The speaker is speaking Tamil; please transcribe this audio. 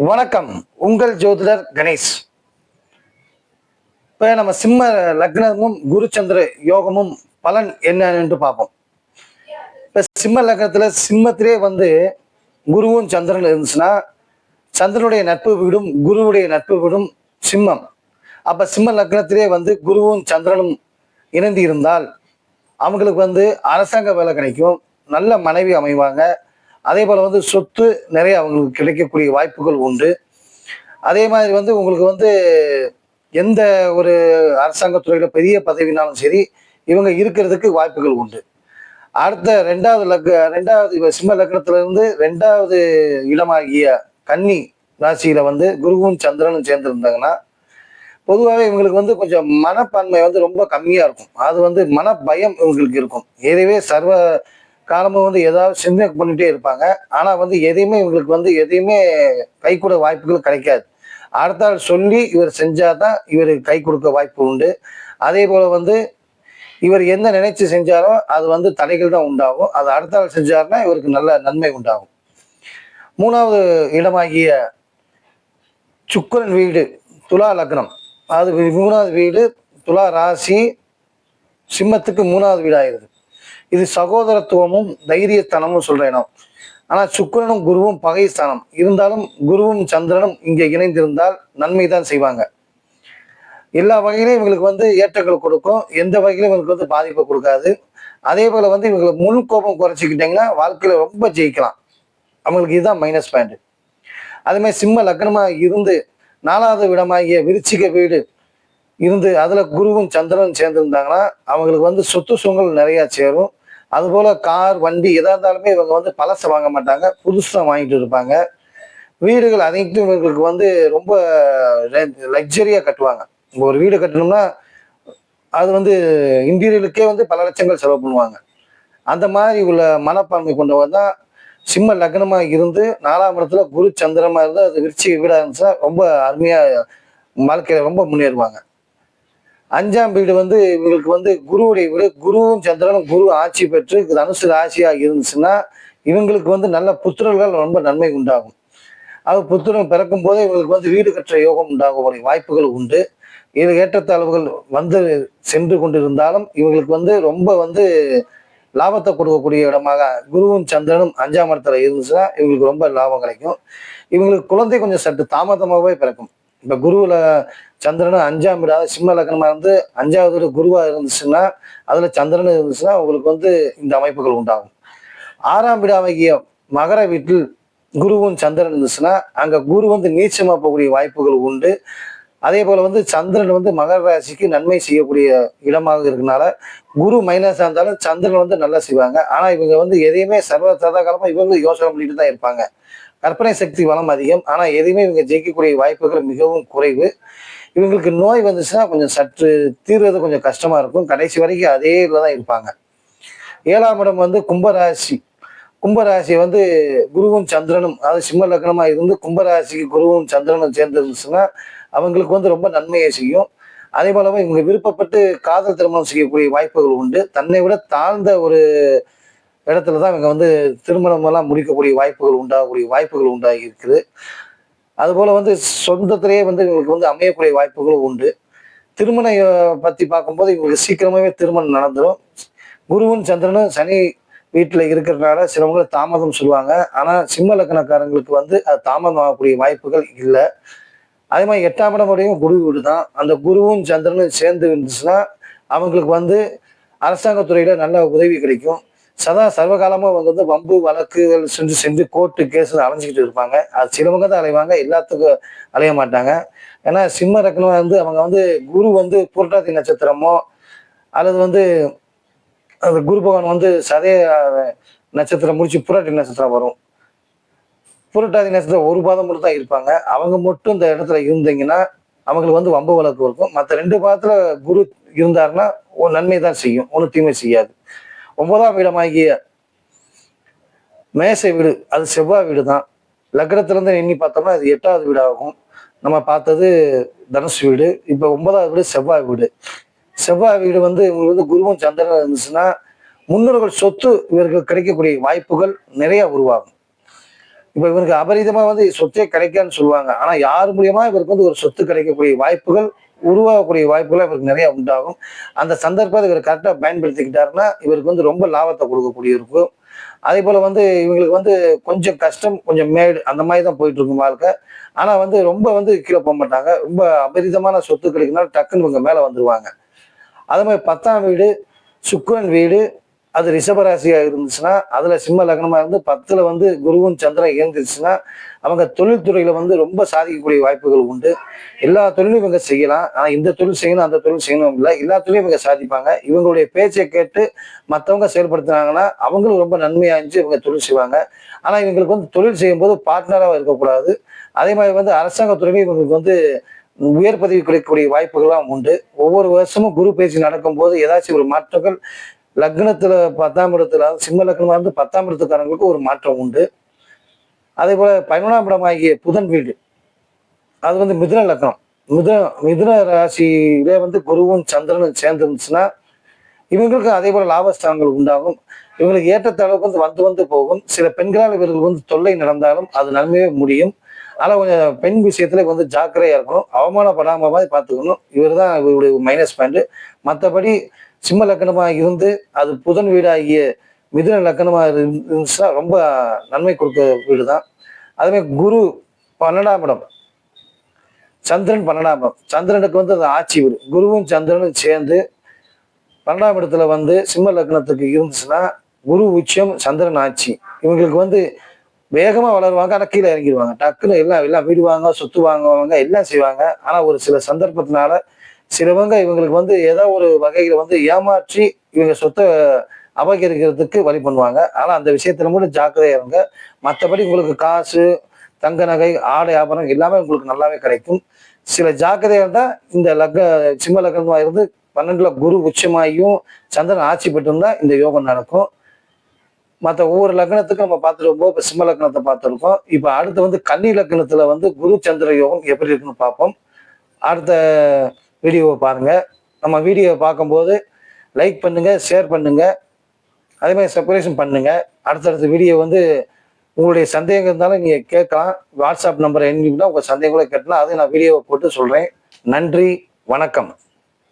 வணக்கம். உங்கள் ஜோதிடர் கணேஷ். இப்ப நம்ம சிம்ம லக்னமும் குரு சந்திர யோகமும் பலன் என்னன்னு பார்ப்போம். இப்ப சிம்ம லக்னத்துல சிம்மத்திலே குருவும் சந்திரன் இருந்துச்சுன்னா சந்திரனுடைய நட்பு வீடும் குருவுடைய நட்பு வீடும் சிம்மம். அப்ப சிம்ம லக்னத்திலே குருவும் சந்திரனும் இணைந்து இருந்தால் அவங்களுக்கு அரசாங்க வேலை கிடைக்கும், நல்ல மனைவி அமைவாங்க. அதே போல சொத்து நிறைய அவங்களுக்கு கிடைக்கக்கூடிய வாய்ப்புகள் உண்டு. அதே மாதிரி உங்களுக்கு எந்த ஒரு அரசாங்கத்துறையில பெரிய பதவினாலும் சரி இவங்க இருக்கிறதுக்கு வாய்ப்புகள் உண்டு. அடுத்த ரெண்டாவது சிம்ம லக்னத்துல இருந்து ரெண்டாவது இடமாகிய கன்னி ராசியில குருவும் சந்திரனும் சேர்ந்திருந்தாங்கன்னா பொதுவாகவே இவங்களுக்கு கொஞ்சம் மனப்பான்மை ரொம்ப கம்மியா இருக்கும். அது மன பயம் இவங்களுக்கு இருக்கும். ஏதவே சர்வ காலமும் ஏதாவது சிந்தனை பண்ணிட்டே இருப்பாங்க. ஆனா எதையுமே இவங்களுக்கு எதையுமே கை கூட வாய்ப்புகள் கிடைக்காது. அடுத்த ஆள் சொல்லி இவர் செஞ்சாதான் இவருக்கு கை கொடுக்க வாய்ப்பு உண்டு. அதே போல இவர் என்ன நினைச்சு செஞ்சாரோ அது தடைகள் தான் உண்டாகும். அது அடுத்த ஆள் செஞ்சாருன்னா இவருக்கு நல்ல நன்மை உண்டாகும். மூணாவது இடமாகிய சுக்கிரன் வீடு துலா லக்னம், அது மூணாவது வீடு துலா ராசி சிம்மத்துக்கு மூணாவது வீடாயிருது. இது சகோதரத்துவமும் தைரியஸ்தானமும் சொல்ற இடம். ஆனா சுக்கிரனும் குருவும் பகை ஸ்தானம் இருந்தாலும் குருவும் சந்திரனும் இங்கே இணைந்திருந்தால் நன்மை தான் செய்வாங்க. எல்லா வகையிலும் இவங்களுக்கு ஏற்றங்கள் கொடுக்கும், எந்த வகையிலும் இவங்களுக்கு பாதிப்பை கொடுக்காது. அதே போல இவங்களுக்கு முழு கோபம் குறைச்சிக்கிட்டீங்கன்னா வாழ்க்கையில ரொம்ப ஜெயிக்கலாம். அவங்களுக்கு இதுதான் மைனஸ் பாயிண்ட். அதே மாதிரி சிம்ம லக்னமா இருந்து நாலாவது விடமாகிய விருச்சிக வீடு இருந்து அதுல குருவும் சந்திரனும் சேர்ந்திருந்தாங்கன்னா அவங்களுக்கு சொத்து சுகங்கள் நிறைய சேரும். அதுபோல கார் வண்டி எதா இருந்தாலுமே இவங்க பழசை வாங்க மாட்டாங்க, புதுசாக வாங்கிட்டு இருப்பாங்க. வீடுகள் அனைத்தும் இவங்களுக்கு ரொம்ப லக்ஸரியா கட்டுவாங்க. ஒரு வீடு கட்டணும்னா அது இன்டீரியலுக்கே பல லட்சங்கள் செலவு பண்ணுவாங்க. அந்த மாதிரி உள்ள மனப்பான்மை கொண்டவர் தான் சிம்ம லக்னமா இருந்து நாலாம் இடத்துல குரு சந்திரமா இருந்து அது விருச்சிக வீடா இருந்துச்சுன்னா ரொம்ப அருமையா வாழ்க்கையில ரொம்ப முன்னேறுவாங்க. அஞ்சாம் வீடு இவங்களுக்கு குருவுடைய வீடு. குருவும் சந்திரனும் குரு ஆட்சி பெற்று தனுசு ராசியா இருந்துச்சுன்னா இவங்களுக்கு நல்ல புத்திரர்கள் ரொம்ப நன்மை உண்டாகும். அது புத்திரன் பிறக்கும் போதே இவங்களுக்கு வீடு கற்ற யோகம் உண்டாகக்கூடிய வாய்ப்புகள் உண்டு. இது ஏற்றத்தாழ்வுகள் சென்று கொண்டிருந்தாலும் இவங்களுக்கு ரொம்ப லாபத்தை கொடுக்கக்கூடிய இடமாக குருவும் சந்திரனும் அஞ்சாம் இடத்துல இருந்துச்சுன்னா இவங்களுக்கு ரொம்ப லாபம் கிடைக்கும். இவங்களுக்கு குழந்தை கொஞ்சம் சற்று தாமதமாகவே பிறக்கும். இப்ப குருவுல சந்திரனும் அஞ்சாம் வீடாவது சிம்ம லக்னமா இருந்து அஞ்சாவது குருவா இருந்துச்சுன்னா அதுல சந்திரன் இருந்துச்சுன்னா உங்களுக்கு இந்த அமைப்புகள் உண்டாகும். ஆறாம் வீடாகிய மகர வீட்டில் குருவும் சந்திரன் இருந்துச்சுன்னா அங்க குரு நீச்சமா போகக்கூடிய வாய்ப்புகள் உண்டு. அதே போல சந்திரன் மகர ராசிக்கு நன்மை செய்யக்கூடிய இடமாக இருக்கனால குரு மைனஸா இருந்தாலும் சந்திரன் நல்லா செய்வாங்க. ஆனா இவங்க எதையுமே சர்வ சதா காலமா இவங்க யோசனை பண்ணிட்டு தான் இருப்பாங்க. கற்பனை சக்தி வளம் அதிகம். ஆனா எதையுமே இவங்க ஜெயிக்கக்கூடிய வாய்ப்புகள் மிகவும் குறைவு. இவங்களுக்கு நோய் வந்துச்சுன்னா கொஞ்சம் சற்று தீர்றது கொஞ்சம் கஷ்டமா இருக்கும். கடைசி வரைக்கும் அதே இதுலதான் இருப்பாங்க. ஏழாம் இடம் கும்பராசி. கும்பராசி குருவும் சந்திரனும் அதாவது சிம்ம லக்னமா இருந்து கும்பராசிக்கு குருவும் சந்திரனும் சேர்ந்து இருந்துச்சுன்னா அவங்களுக்கு ரொம்ப நன்மையை செய்யும். அதே போலவே இவங்க விருப்பப்பட்டு காதல் திருமணம் செய்யக்கூடிய வாய்ப்புகள் உண்டு. தன்னை விட தாழ்ந்த ஒரு இடத்துலதான் இவங்க திருமணம் எல்லாம் முடிக்கக்கூடிய வாய்ப்புகள் உண்டாகக்கூடிய வாய்ப்புகள் உண்டாகி இருக்குது. அதுபோல சொந்தத்திலேயே இவங்களுக்கு அமையக்கூடிய வாய்ப்புகளும் உண்டு. திருமணம் பத்தி பார்க்கும்போது இவங்களுக்கு சீக்கிரமாவே திருமணம் நடந்துடும். குருவும் சந்திரனும் சனி வீட்டுல இருக்கிறதுனால சிலவங்க தாமதம் சொல்லுவாங்க. ஆனா சிம்ம லக்னக்காரங்களுக்கு அது தாமதம் ஆகக்கூடிய வாய்ப்புகள் இல்லை. அதே மாதிரி எட்டாம் இடமுடையும் குரு வீடு தான். அந்த குருவும் சந்திரனும் சேர்ந்து இருந்துச்சுன்னா அவங்களுக்கு அரசாங்கத்துறையில நல்ல உதவி கிடைக்கும். சர்வகாலமா அவங்க வம்பு வழக்குகள் செஞ்சு கோர்ட்டு கேஸ் அலைஞ்சிக்கிட்டு இருப்பாங்க. அது சிலவங்க தான் அலைவாங்க, எல்லாத்துக்கும் அலைய மாட்டாங்க. ஏன்னா சிம்ம லக்னம் அவங்க குரு புரட்டாதி நட்சத்திரமோ அல்லது அந்த குரு பகவான் சதய நட்சத்திரம் முடிச்சு புரட்டாதி நட்சத்திரம் வரும். புரட்டாதி நட்சத்திரம் ஒரு பாதம் மட்டும் தான் இருப்பாங்க. அவங்க மட்டும் இந்த இடத்துல இருந்தீங்கன்னா அவங்களுக்கு வம்பு வழக்கு இருக்கும். மற்ற 2 பாதத்துல குரு இருந்தாருன்னா ஒரு நன்மை தான் செய்யும், ஒன்றும் தீமை செய்யாது. 9ஆம் இடமாகிய மேசை வீடு அது செவ்வாய் வீடு தான். லக்னத்துல இருந்து எண்ணி பார்த்தோம்னா இது 8வது வீடாகும். நம்ம பார்த்தது தனுசு வீடு. இப்ப 9வது வீடு செவ்வாய் வீடு. செவ்வாய் வீடு இவங்களுக்கு குருவும் சந்திரன் இருந்துச்சுன்னா முன்னோர்கள் சொத்து இவர்களுக்கு கிடைக்கக்கூடிய வாய்ப்புகள் நிறைய உருவாகும். இப்ப இவருக்கு அபரிதமா வந்து சொத்தே கிடைக்கான்னு சொல்லுவாங்க. ஆனா யார் மூலியமா இவருக்கு வந்து ஒரு சொத்து கிடைக்கக்கூடிய வாய்ப்புகள், உருவாகக்கூடிய வாய்ப்புகள் இவருக்கு நிறைய உண்டாகும். அந்த சந்தர்ப்பத்தை இவர் கரெக்டா பயன்படுத்திக்கிட்டாருன்னா, இவருக்கு வந்து ரொம்ப லாபத்தை கொடுக்கக்கூடிய இருக்கும். அதேபோல வந்து இவங்களுக்கு வந்து கொஞ்சம் கஷ்டம், கொஞ்சம் மேடு அந்த மாரி தான் போயிட்டு இருக்கும் வாழ்க்கை. ஆனா வந்து ரொம்ப வந்து கீழ போமாட்டாங்க. ரொம்ப அபரிதமான சொத்து கிடைக்கும்னால டக்குன்னு இவங்க மேல வந்துருவாங்க. அதே மாரி 10ஆம் வீடு, சுக்கிரன் வீடு, அது ரிஷப ராசியா இருந்துச்சுன்னா, அதுல சிம்ம லக்னமா இருந்து 10ல வந்து குருவும் சந்திரன் இயங்குச்சுன்னா, அவங்க தொழில் துறையில வந்து ரொம்ப சாதிக்கக்கூடிய வாய்ப்புகள் உண்டு. எல்லா தொழிலும் இவங்க செய்யலாம். ஆனா இந்த தொழில் செய்யணும், அந்த தொழில் செய்யணும் இல்ல. எல்லா தொழிலும் இவங்க சாதிப்பாங்க. இவங்களுடைய பேச்சை கேட்டு மத்தவங்க செயல்படுத்துனாங்கன்னா, அவங்களும் ரொம்ப நன்மையா இருந்துச்சு இவங்க தொழில் செய்வாங்க. ஆனா இவங்களுக்கு வந்து தொழில் செய்யும்போது பார்ட்னரா இருக்கக்கூடாது. அதே மாரி வந்து அரசாங்க துறையிலும் இவங்களுக்கு வந்து உயர் பதவி கிடைக்கக்கூடிய வாய்ப்புகள்லாம் உண்டு. ஒவ்வொரு வருஷமும் குரு பயிற்சி நடக்கும்போது ஏதாச்சும் ஒரு மாற்றங்கள் லக்னத்துல 10ஆம் இடத்துல சிம்ம லக்னமா இருந்து 10ஆம் இடத்துக்காரங்களுக்கு ஒரு மாற்றம் உண்டு. அதே போல 11ஆம் இடம் ஆகிய புதன் வீடு அது வந்து மிதுன லக்னம். மிதுன மிதுன ராசியிலே வந்து குருவும் சந்திரனும் சேர்ந்துருந்துச்சுன்னா, இவங்களுக்கும் அதே போல லாபஸ்தானங்கள் உண்டாகும். இவங்களுக்கு ஏற்றத்தாழ்வுக்கு வந்து வந்து வந்து போகும். சில பெண்களால் இவர்கள் வந்து தொல்லை நடந்தாலும் அது நன்மையே முடியும். ஆனா கொஞ்சம் பெண் விஷயத்துல வந்து ஜாக்கிரதையா இருக்கணும். அவமானப்படாம மாதிரி பார்த்துக்கணும். இவர் தான் இவருடைய மைனஸ் பாயிண்ட். மற்றபடி சிம்ம லக்கணமா இருந்து அது புதன் வீடாகிய மிதுன லக்கணமா இருந்துச்சுன்னா ரொம்ப நன்மை கொடுக்க வீடு தான். அதே குரு 12ஆம் இடம், சந்திரன் 12ஆம் இடம். சந்திரனுக்கு வந்து அது ஆட்சி வீடு. குருவும் சந்திரனும் சேர்ந்து 12ஆம் இடத்துல வந்து சிம்ம லக்னத்துக்கு இருந்துச்சுன்னா, குரு உச்சம், சந்திரன் ஆட்சி. இவங்களுக்கு வந்து வேகமா வளருவாங்க. ஆனா கீழே இறங்கிடுவாங்க. டக்குன்னு எல்லாம் எல்லாம் வீடு வாங்க, சொத்து வாங்குவாங்க, எல்லாம் செய்வாங்க. ஆனா ஒரு சில சந்தர்ப்பத்தினால சிலவங்க இவங்களுக்கு வந்து ஏதோ ஒரு வகையில வந்து ஏமாற்றி இவங்க சொத்தை அபகரிக்கிறதுக்கு வழி பண்ணுவாங்க. ஆனா அந்த விஷயத்துல மட்டும் ஜாக்கிரதையா இருங்க. மற்றபடி உங்களுக்கு காசு, தங்க நகை, ஆடை ஆபரணம் எல்லாமே உங்களுக்கு நல்லாவே கிடைக்கும். சில ஜாக்கிரதையா இருந்தா இந்த சிம்ம லக்னமா இருந்து 12ல குரு உச்சமாகியும் சந்திரன் ஆட்சி பெற்றிருந்தா இந்த யோகம் நடக்கும். மற்ற ஒவ்வொரு லக்னத்துக்கும் நம்ம பார்த்துருப்போம். இப்போ சிம்ம லக்னத்தை பார்த்துருக்கோம். இப்போ அடுத்து வந்து கன்னி லக்னத்துல வந்து குரு சந்திர யோகம் எப்படி இருக்குன்னு பார்ப்போம். அடுத்த வீடியோவை பாருங்க. நம்ம வீடியோவை பார்க்கும்போது லைக் பண்ணுங்க, ஷேர் பண்ணுங்க, அதே மாதிரி சப்ஸ்கிரைப் பண்ணுங்க. அடுத்தடுத்த வீடியோ வந்து உங்களுடைய சந்தேகம் இருந்தாலும் நீங்க கேட்கலாம். வாட்ஸ்அப் நம்பர் எண்ணிங்கன்னா உங்க சந்தேகங்களை கேட்டலாம். அதை நான் வீடியோவை போட்டு சொல்றேன். நன்றி, வணக்கம்.